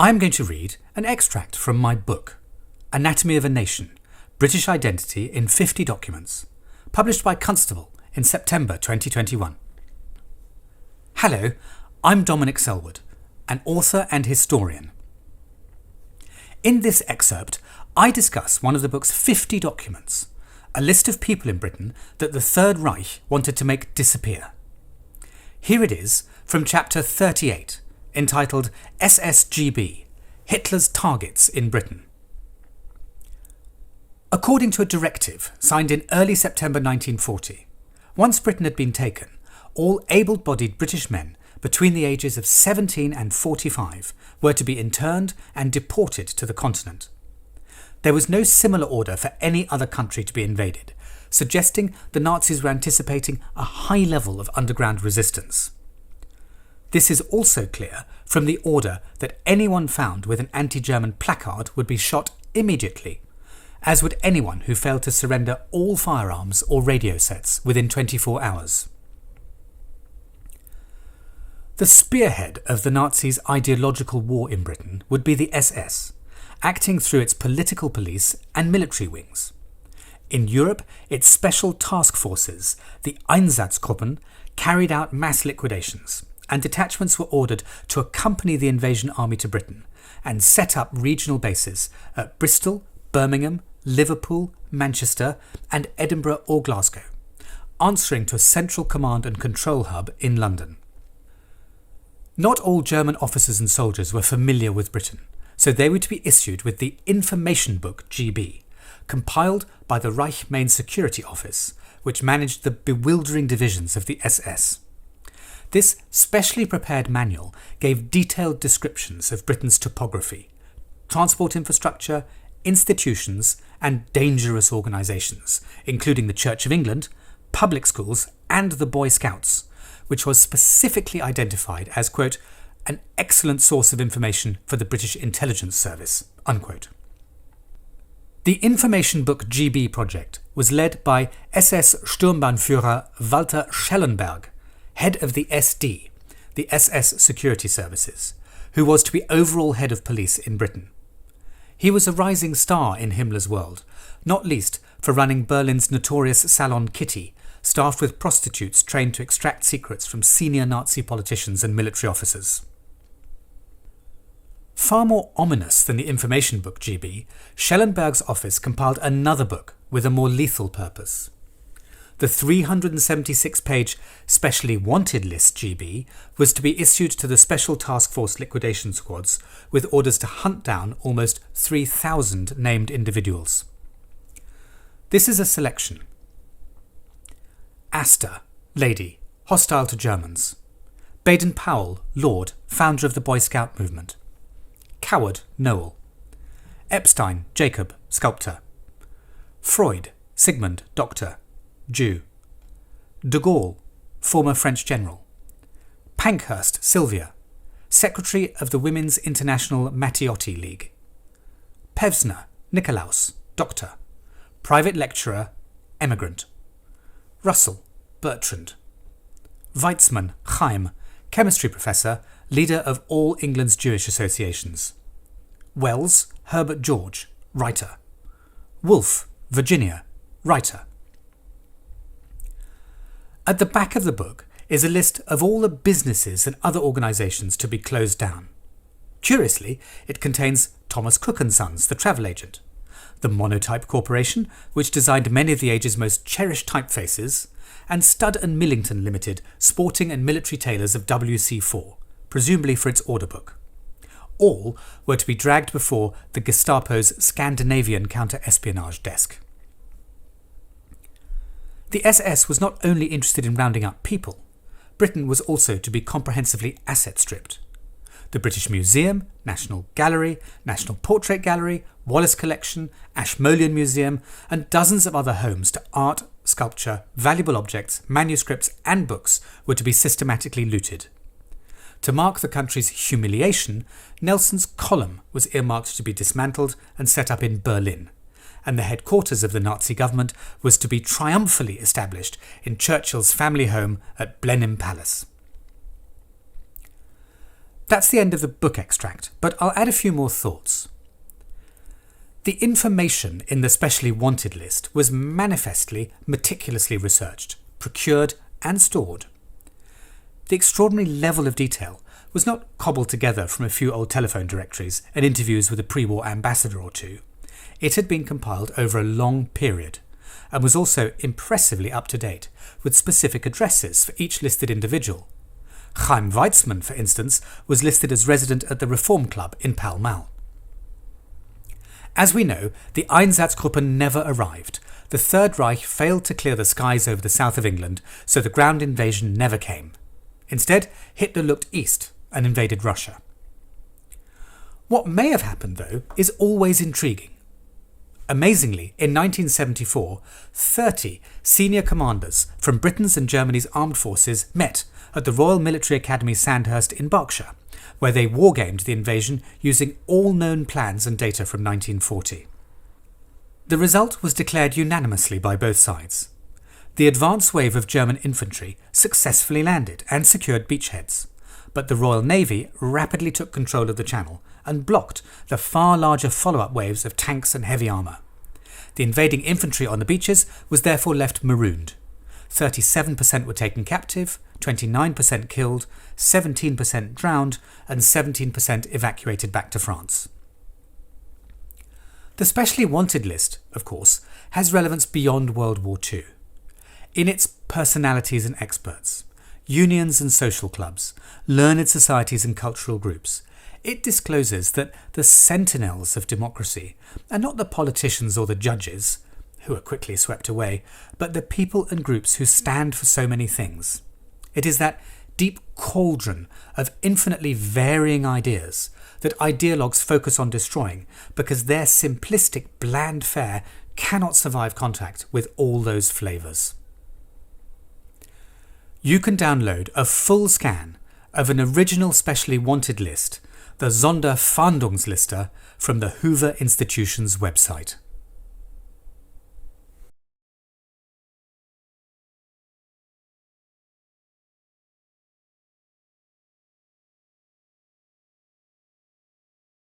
I'm going to read an extract from my book, Anatomy of a Nation, British Identity in 50 Documents, published by Constable in September 2021. Hello, I'm Dominic Selwood, an author and historian. In this excerpt, I discuss one of the book's 50 documents, a list of people in Britain that the Third Reich wanted to make disappear. Here it is from chapter 38, entitled SSGB, Hitler's Targets in Britain. According to a directive signed in early September 1940, once Britain had been taken, all able-bodied British men between the ages of 17 and 45 were to be interned and deported to the continent. There was no similar order for any other country to be invaded, suggesting the Nazis were anticipating a high level of underground resistance. This is also clear from the order that anyone found with an anti-German placard would be shot immediately, as would anyone who failed to surrender all firearms or radio sets within 24 hours. The spearhead of the Nazis' ideological war in Britain would be the SS, acting through its political police and military wings. In Europe, its special task forces, the Einsatzgruppen, carried out mass liquidations, and detachments were ordered to accompany the invasion army to Britain and set up regional bases at Bristol, Birmingham, Liverpool, Manchester and Edinburgh or Glasgow, answering to a central command and control hub in London. Not all German officers and soldiers were familiar with Britain, so they were to be issued with the Information Book GB, compiled by the Reich Main Security Office, which managed the bewildering divisions of the SS. This specially prepared manual gave detailed descriptions of Britain's topography, transport infrastructure, institutions and dangerous organisations, including the Church of England, public schools and the Boy Scouts, which was specifically identified as, quote, an excellent source of information for the British Intelligence Service, unquote. The Information Book GB project was led by SS Sturmbannführer Walter Schellenberg, head of the SD, the SS Security Services, who was to be overall head of police in Britain. He was a rising star in Himmler's world, not least for running Berlin's notorious Salon Kitty, staffed with prostitutes trained to extract secrets from senior Nazi politicians and military officers. Far more ominous than the Information Book GB, Schellenberg's office compiled another book with a more lethal purpose. The 376-page Specially Wanted List GB was to be issued to the Special Task Force liquidation squads with orders to hunt down almost 3,000 named individuals. This is a selection. Astor, lady, hostile to Germans. Baden-Powell, lord, founder of the Boy Scout movement. Coward, Noel. Epstein, Jacob, sculptor. Freud, Sigmund, doctor, Jew. De Gaulle, former French general. Pankhurst, Sylvia, secretary of the Women's International Matteotti League. Pevsner, Nikolaus, doctor, private lecturer, emigrant. Russell, Bertrand. Weizmann, Chaim, chemistry professor, leader of all England's Jewish associations. Wells, Herbert George, writer. Woolf, Virginia, writer. At the back of the book is a list of all the businesses and other organisations to be closed down. Curiously, it contains Thomas Cook & Sons, the travel agent, the Monotype Corporation, which designed many of the age's most cherished typefaces, and Stud & Millington Limited, sporting and military tailors of WC4, presumably for its order book. All were to be dragged before the Gestapo's Scandinavian counter-espionage desk. The SS was not only interested in rounding up people, Britain was also to be comprehensively asset-stripped. The British Museum, National Gallery, National Portrait Gallery, Wallace Collection, Ashmolean Museum, and dozens of other homes to art, sculpture, valuable objects, manuscripts and books were to be systematically looted. To mark the country's humiliation, Nelson's column was earmarked to be dismantled and set up in Berlin, and the headquarters of the Nazi government was to be triumphantly established in Churchill's family home at Blenheim Palace. That's the end of the book extract, but I'll add a few more thoughts. The information in the specially wanted list was manifestly meticulously researched, procured and stored. The extraordinary level of detail was not cobbled together from a few old telephone directories and interviews with a pre-war ambassador or two. It had been compiled over a long period and was also impressively up to date, with specific addresses for each listed individual. Chaim Weizmann, for instance, was listed as resident at the Reform Club in Pall Mall. As we know, the Einsatzgruppe never arrived. The Third Reich failed to clear the skies over the south of England, so the ground invasion never came. Instead, Hitler looked east and invaded Russia. What may have happened, though, is always intriguing. Amazingly, in 1974, 30 senior commanders from Britain's and Germany's armed forces met at the Royal Military Academy Sandhurst in Berkshire, where they wargamed the invasion using all known plans and data from 1940. The result was declared unanimously by both sides. The advance wave of German infantry successfully landed and secured beachheads, but the Royal Navy rapidly took control of the channel and blocked the far larger follow-up waves of tanks and heavy armour. The invading infantry on the beaches was therefore left marooned. 37% were taken captive, 29% killed, 17% drowned, and 17% evacuated back to France. The specially wanted list, of course, has relevance beyond World War II. In its personalities and experts, unions and social clubs, learned societies and cultural groups, it discloses that the sentinels of democracy are not the politicians or the judges, who are quickly swept away, but the people and groups who stand for so many things. It is that deep cauldron of infinitely varying ideas that ideologues focus on destroying because their simplistic, bland fare cannot survive contact with all those flavours. You can download a full scan of an original specially wanted list, the Sonderfahndungsliste, from the Hoover Institution's website.